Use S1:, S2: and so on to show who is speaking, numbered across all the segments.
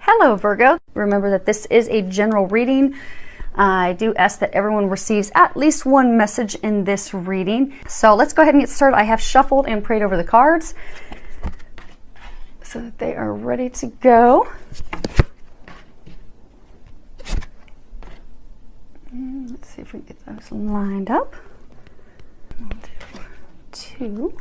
S1: Hello Virgo. Remember that this is a general reading. I do ask that everyone receives at least one message in this reading. So let's go ahead and get started. I have shuffled and prayed over the cards so that they are ready to go. Let's see if we can get those lined up. 1, 2.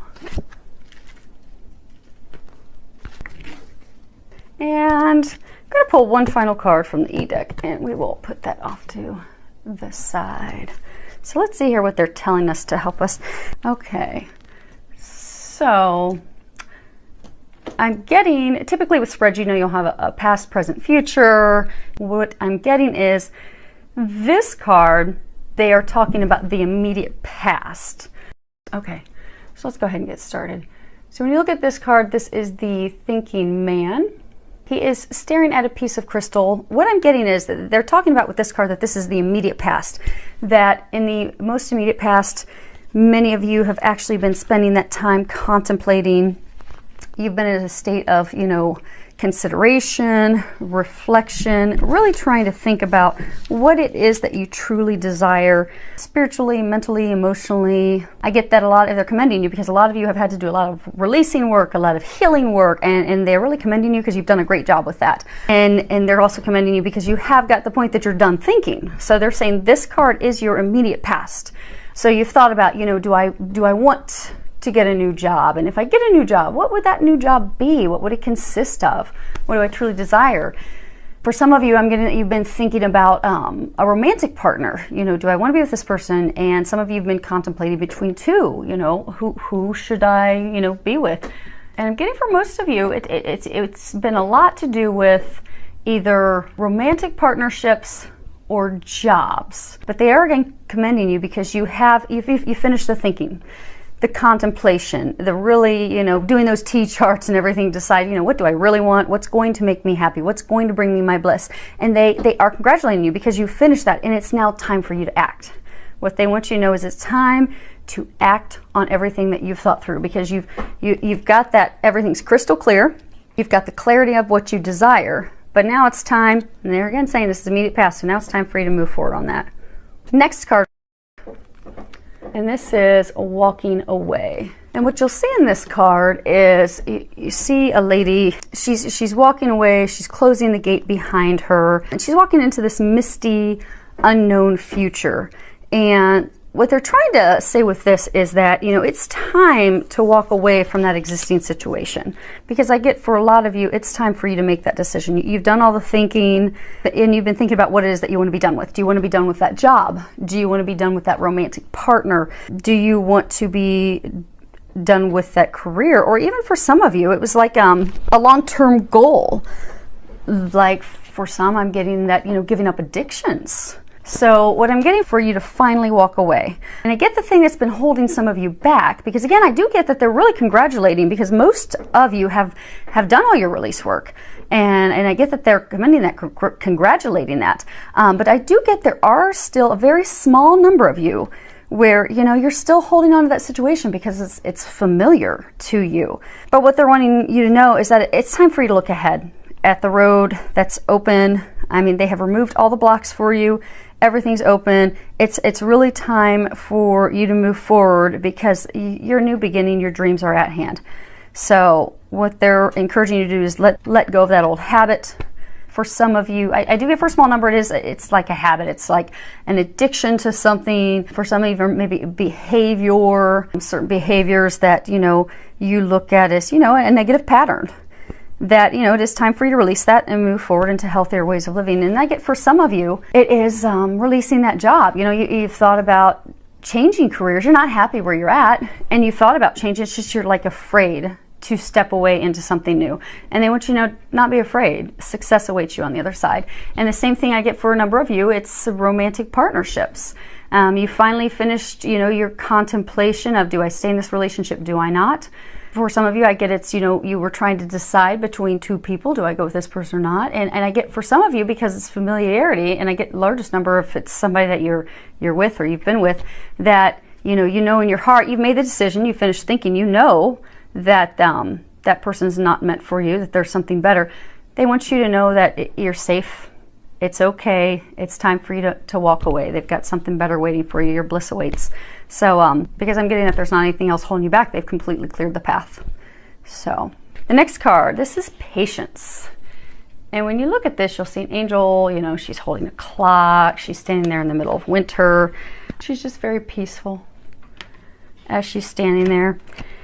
S1: And I'm going to pull one final card from the E deck, and we will put that off to the side. So let's see here what they're telling us to help us. Okay, so I'm getting, typically with spreads, you know, you'll have a past, present, future. What I'm getting is this card, they are talking about the immediate past. Okay, so let's go ahead and get started. So when you look at this card, this is the thinking man. He is staring at a piece of crystal. What I'm getting is that they're talking about with this card that this is the immediate past. That in the most immediate past, many of you have actually been spending that time contemplating. You've been in a state of, you know, consideration, reflection, really trying to think about what it is that you truly desire spiritually, mentally, emotionally. I get that a lot of they're commending you because a lot of you have had to do a lot of releasing work, a lot of healing work, and they're really commending you because you've done a great job with that. And they're also commending you because you have got the point that you're done thinking. So they're saying this card is your immediate past. So you've thought about, you know, do I want to get a new job? And if I get a new job, what would that new job be? What would it consist of? What do I truly desire? For some of you, you've been thinking about a romantic partner. You know, do I want to be with this person? And some of you have been contemplating between two. You know, who should I, you know, be with? And I'm getting for most of you, it's been a lot to do with either romantic partnerships or jobs. But they are again commending you because you finished the thinking, the contemplation, the really, you know, doing those T charts and everything, decide, you know, what do I really want? What's going to make me happy? What's going to bring me my bliss? And they are congratulating you because you finished that, and it's now time for you to act. What they want you to know is it's time to act on everything that you've thought through, because you've got that, everything's crystal clear. You've got the clarity of what you desire, but now it's time, and they're again saying this is immediate past, so now it's time for you to move forward on that. Next card. And this is walking away. And what you'll see in this card is you see a lady, she's walking away, she's closing the gate behind her, and she's walking into this misty, unknown future. And what they're trying to say with this is that, you know, it's time to walk away from that existing situation. Because I get for a lot of you, it's time for you to make that decision. You've done all the thinking, and you've been thinking about what it is that you want to be done with. Do you want to be done with that job? Do you want to be done with that romantic partner? Do you want to be done with that career? Or even for some of you, it was like a long-term goal. Like for some, I'm getting that, you know, giving up addictions. So what I'm getting for you to finally walk away. And I get the thing that's been holding some of you back, because again, I do get that they're really congratulating, because most of you have done all your release work. And I get that they're commending that, congratulating that. But I do get there are still a very small number of you where, you know, you're still holding on to that situation because it's familiar to you. But what they're wanting you to know is that it's time for you to look ahead at the road that's open. I mean, they have removed all the blocks for you. Everything's open. It's really time for you to move forward, because your new beginning, your dreams are at hand. So what they're encouraging you to do is let go of that old habit. For some of you, I do get for a small number, it's like a habit. It's like an addiction to something. For some of you, maybe behavior, certain behaviors that, you know, you look at as, you know, a negative pattern. That, you know, it is time for you to release that and move forward into healthier ways of living. And I get for some of you, it is releasing that job. You know, you've thought about changing careers. You're not happy where you're at, and you've thought about changing. It's just you're like afraid to step away into something new. And they want you to know, not be afraid. Success awaits you on the other side. And the same thing I get for a number of you, it's romantic partnerships. You finally finished, you know, your contemplation of, do I stay in this relationship? Do I not? For some of you, I get it's, you know, you were trying to decide between two people. Do I go with this person or not? And I get for some of you, because it's familiarity, and I get the largest number if it's somebody that you're with or you've been with, that, you know in your heart, you've made the decision, you finished thinking, you know that that person's not meant for you, that there's something better. They want you to know that you're safe. It's okay. It's time for you to walk away. They've got something better waiting for you. Your bliss awaits. So because I'm getting that there's not anything else holding you back, they've completely cleared the path. So the next card, this is patience. And when you look at this, you'll see an angel, you know, she's holding a clock. She's standing there in the middle of winter. She's just very peaceful as she's standing there.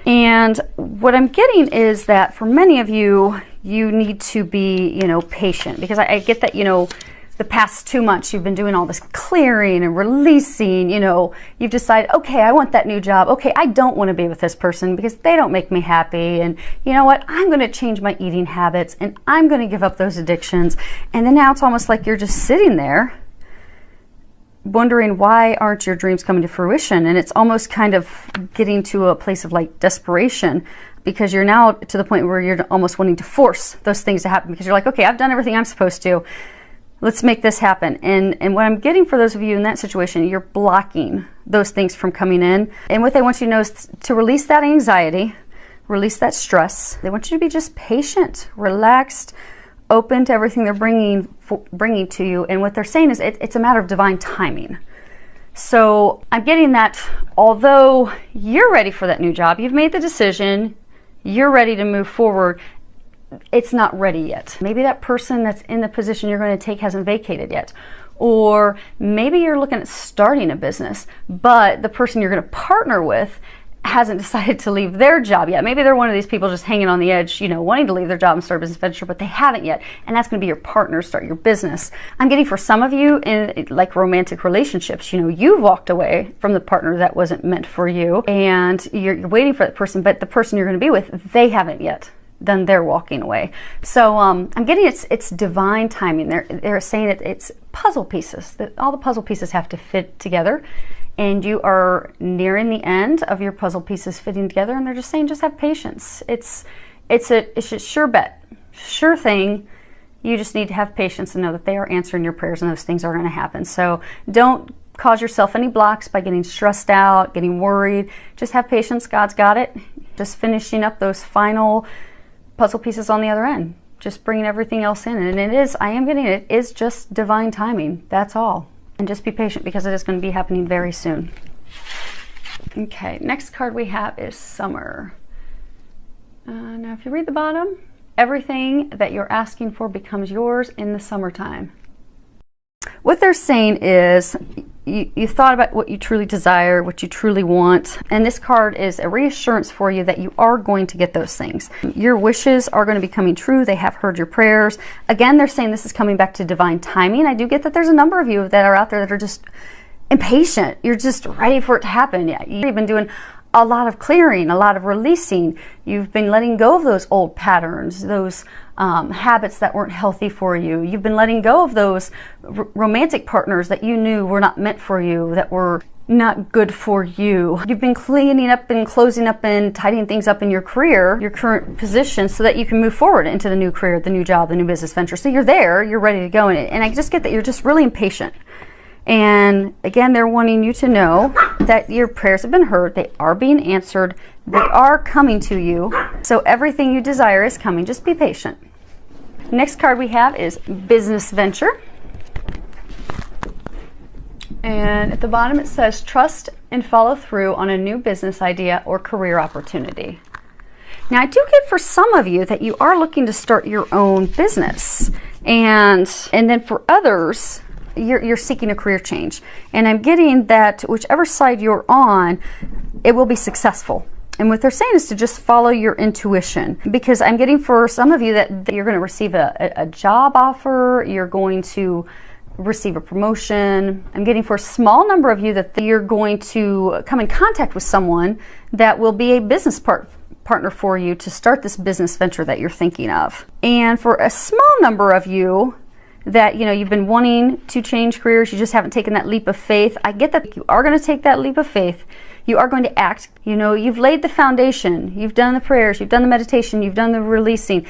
S1: And what I'm getting is that for many of you, you need to be, you know, patient, because I get that, you know, the past 2 months you've been doing all this clearing and releasing, you know, you've decided, okay, I want that new job. Okay, I don't want to be with this person because they don't make me happy. And you know what? I'm going to change my eating habits and I'm going to give up those addictions. And then now it's almost like you're just sitting there wondering, why aren't your dreams coming to fruition? And it's almost kind of getting to a place of like desperation, because you're now to the point where you're almost wanting to force those things to happen, because you're like, okay, I've done everything I'm supposed to. Let's make this happen. And what I'm getting for those of you in that situation, you're blocking those things from coming in. And what they want you to know is to release that anxiety, release that stress. They want you to be just patient, relaxed, open to everything they're bringing to you. And what they're saying is it's a matter of divine timing. So I'm getting that although you're ready for that new job, you've made the decision, you're ready to move forward, it's not ready yet. Maybe that person that's in the position you're going to take hasn't vacated yet. Or maybe you're looking at starting a business, but the person you're going to partner with hasn't decided to leave their job yet. Maybe they're one of these people just hanging on the edge, you know, wanting to leave their job and start a business venture, but they haven't yet. And that's going to be your partner, start your business. I'm getting for some of you in like romantic relationships, you know, you've walked away from the partner that wasn't meant for you and you're waiting for that person, but the person you're going to be with, they haven't yet done their walking away. So I'm getting it's divine timing. They're saying it's puzzle pieces, that all the puzzle pieces have to fit together. And you are nearing the end of your puzzle pieces fitting together, and they're just saying, just have patience. It's a sure bet, sure thing. You just need to have patience and know that they are answering your prayers, and those things are going to happen. So don't cause yourself any blocks by getting stressed out, getting worried. Just have patience. God's got it. Just finishing up those final puzzle pieces on the other end. Just bringing everything else in, and it is just divine timing. That's all. And just be patient, because it is going to be happening very soon. Okay, next card we have is Summer. Now if you read the bottom, everything that you're asking for becomes yours in the summertime. What they're saying is you thought about what you truly desire, what you truly want, and this card is a reassurance for you that you are going to get those things. Your wishes are going to be coming true. They have heard your prayers. Again, they're saying this is coming back to divine timing. I do get that there's a number of you that are out there that are just impatient. You're just ready for it to happen. Yeah, you've been doing a lot of clearing, a lot of releasing. You've been letting go of those old patterns, those habits that weren't healthy for you. You've been letting go of those romantic partners that you knew were not meant for you, that were not good for you. You've been cleaning up and closing up and tidying things up in your career, your current position, so that you can move forward into the new career, the new job, the new business venture. So you're there, you're ready to go. And I just get that you're just really impatient. And again, they're wanting you to know that your prayers have been heard. They are being answered. They are coming to you. So everything you desire is coming. Just be patient. Next card we have is Business Venture. And at the bottom it says, trust and follow through on a new business idea or career opportunity. Now I do get for some of you that you are looking to start your own business. And then for others, you're seeking a career change. And I'm getting that whichever side you're on, it will be successful. And what they're saying is to just follow your intuition, because I'm getting for some of you that you're going to receive a job offer, you're going to receive a promotion. I'm getting for a small number of you that you're going to come in contact with someone that will be a business partner for you to start this business venture that you're thinking of. And for a small number of you that, you know, you've been wanting to change careers, you just haven't taken that leap of faith. I get that you are going to take that leap of faith. You are going to act. You know, you've laid the foundation. You've done the prayers. You've done the meditation. You've done the releasing.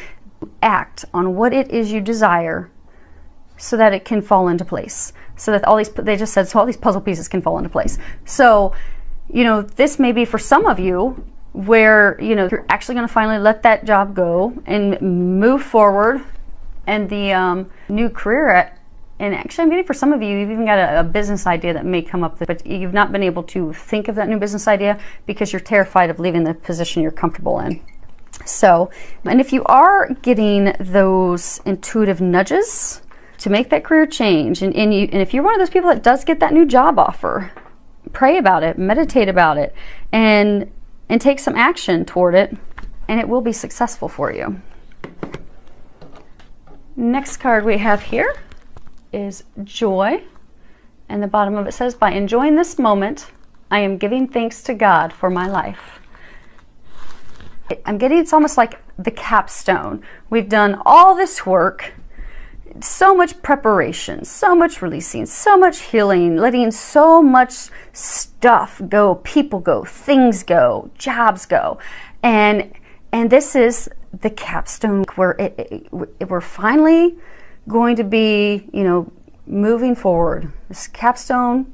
S1: Act on what it is you desire so that it can fall into place. So that all these puzzle pieces can fall into place. So, you know, this may be for some of you where, you know, you're actually going to finally let that job go and move forward And the new career, and actually I'm getting for some of you, you've even got a business idea that may come up, but you've not been able to think of that new business idea because you're terrified of leaving the position you're comfortable in. So, and if you are getting those intuitive nudges to make that career change, and if you're one of those people that does get that new job offer, pray about it, meditate about it, and take some action toward it, and it will be successful for you. Next card we have here is joy, and the bottom of it says, by enjoying this moment, I am giving thanks to God for my life. I'm getting, it's almost like the capstone. We've done all this work, so much preparation, so much releasing, so much healing, letting so much stuff go, people go, things go, jobs go, and this is the capstone where we're finally going to be, you know, moving forward. This capstone,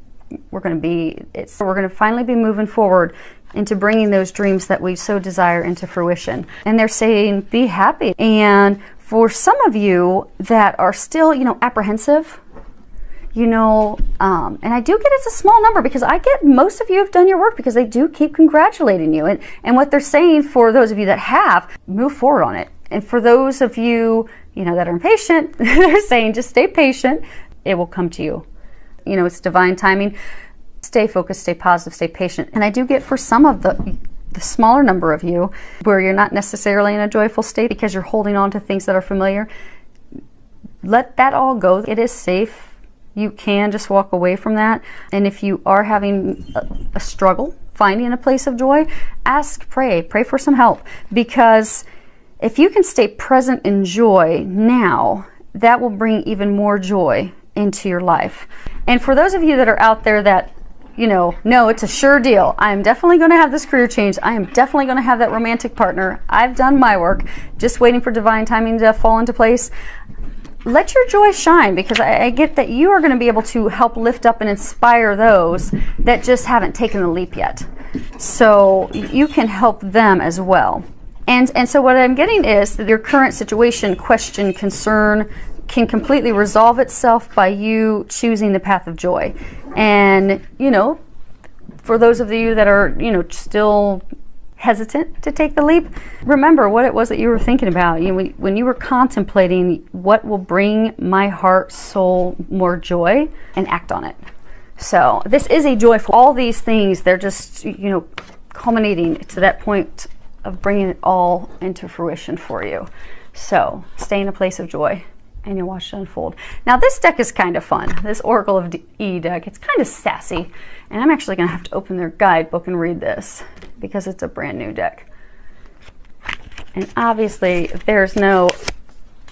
S1: we're going to finally be moving forward into bringing those dreams that we so desire into fruition. And they're saying, be happy. And for some of you that are still, you know, apprehensive, you know, and I do get it's a small number, because I get most of you have done your work, because they do keep congratulating you. And what they're saying, for those of you that have, move forward on it. And for those of you, you know, that are impatient, they're saying, just stay patient. It will come to you. You know, it's divine timing. Stay focused, stay positive, stay patient. And I do get for some of the smaller number of you where you're not necessarily in a joyful state because you're holding on to things that are familiar, let that all go. It is safe. You can just walk away from that. And if you are having a struggle finding a place of joy, pray for some help. Because if you can stay present in joy now, that will bring even more joy into your life. And for those of you that are out there that, you know, no, it's a sure deal, I'm definitely going to have this career change, I am definitely going to have that romantic partner, I've done my work, just waiting for divine timing to fall into place, let your joy shine, because I get that you are going to be able to help lift up and inspire those that just haven't taken the leap yet. So you can help them as well. And so what I'm getting is that your current situation, question, concern can completely resolve itself by you choosing the path of joy. And, you know, for those of you that are, you know, still hesitant to take the leap, remember what it was that you were thinking about. You know, when you were contemplating what will bring my heart, soul more joy, and act on it. So this is a joyful, all these things, they're just, you know, culminating to that point of bringing it all into fruition for you. So stay in a place of joy, and you'll watch it unfold. Now this deck is kind of fun. This Oracle of E deck, it's kind of sassy. And I'm actually going to have to open their guidebook and read this because it's a brand new deck. And obviously there's no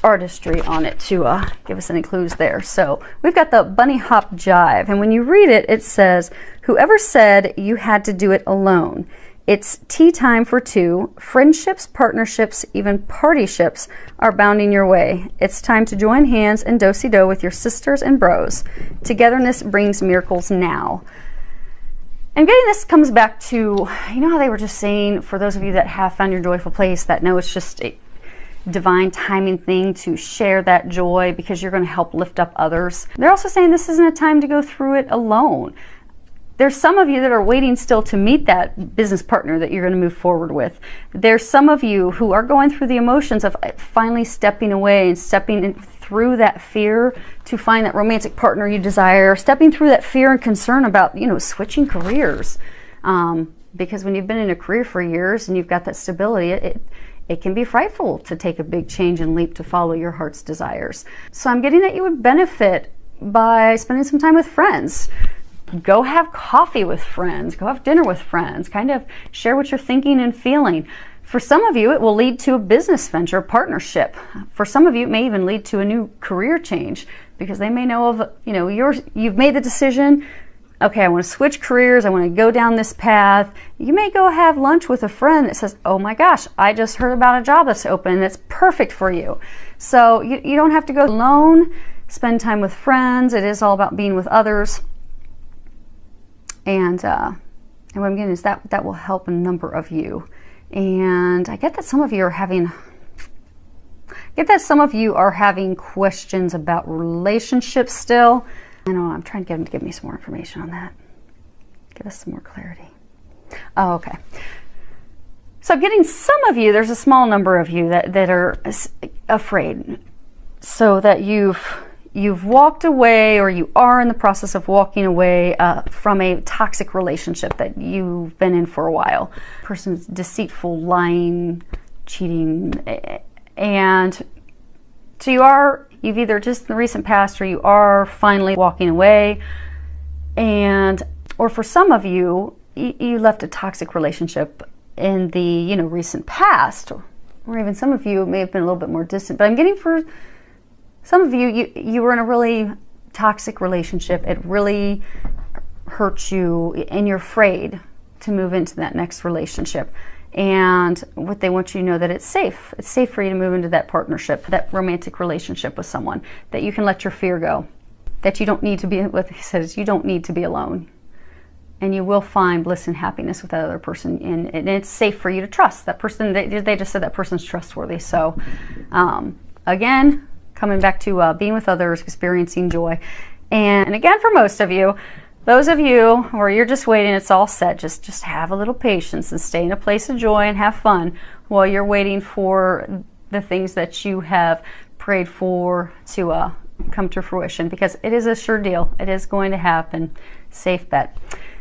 S1: artistry on it to give us any clues there. So we've got the bunny hop jive. And when you read it, it says, whoever said you had to do it alone. It's tea time for two. Friendships, partnerships, even partyships are bounding your way. It's time to join hands and do-si-do with your sisters and bros. Togetherness brings miracles now. And getting this comes back to, you know how they were just saying, for those of you that have found your joyful place, that know it's just a divine timing thing to share that joy because you're going to help lift up others. They're also saying this isn't a time to go through it alone. There's some of you that are waiting still to meet that business partner that you're going to move forward with. There's some of you who are going through the emotions of finally stepping away and stepping through that fear to find that romantic partner you desire, stepping through that fear and concern about, you know, switching careers. Because when you've been in a career for years and you've got that stability, it can be frightful to take a big change and leap to follow your heart's desires. So I'm getting that you would benefit by spending some time with friends. Go have coffee with friends, go have dinner with friends, kind of share what you're thinking and feeling. For some of you, it will lead to a business venture, partnership. For some of you, it may even lead to a new career change because they may know of, you know, you've made the decision, okay, I want to switch careers, I want to go down this path. You may go have lunch with a friend that says, oh my gosh, I just heard about a job that's open that's perfect for you. So you don't have to go alone, spend time with friends. It is all about being with others. And what I'm getting is that will help a number of you. And I get that some of you are having, get that some of you are having questions about relationships still. I know, I'm trying to get him to give me some more information on that. Give us some more clarity. Oh, okay. So I'm getting some of you, there's a small number of you that are afraid. So that you've walked away, or you are in the process of walking away from a toxic relationship that you've been in for a while. Person's deceitful, lying, cheating, and so you've either just in the recent past, or you are finally walking away, or for some of you, you left a toxic relationship in the recent past, or even some of you may have been a little bit more distant. But I'm getting for some of you were in a really toxic relationship. It really hurt you, and you're afraid to move into that next relationship. And what they want you to know, that it's safe. It's safe for you to move into that partnership, that romantic relationship with someone, that you can let your fear go, that you don't need to be, what he says, you don't need to be alone. And you will find bliss and happiness with that other person. And it's safe for you to trust that person. They just said that person's trustworthy. So again, coming back to being with others, experiencing joy. And again, for most of you, those of you where you're just waiting, it's all set, just have a little patience and stay in a place of joy and have fun while you're waiting for the things that you have prayed for to come to fruition, because it is a sure deal. It is going to happen. Safe bet.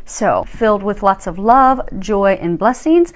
S1: So, filled with lots of love, joy, and blessings.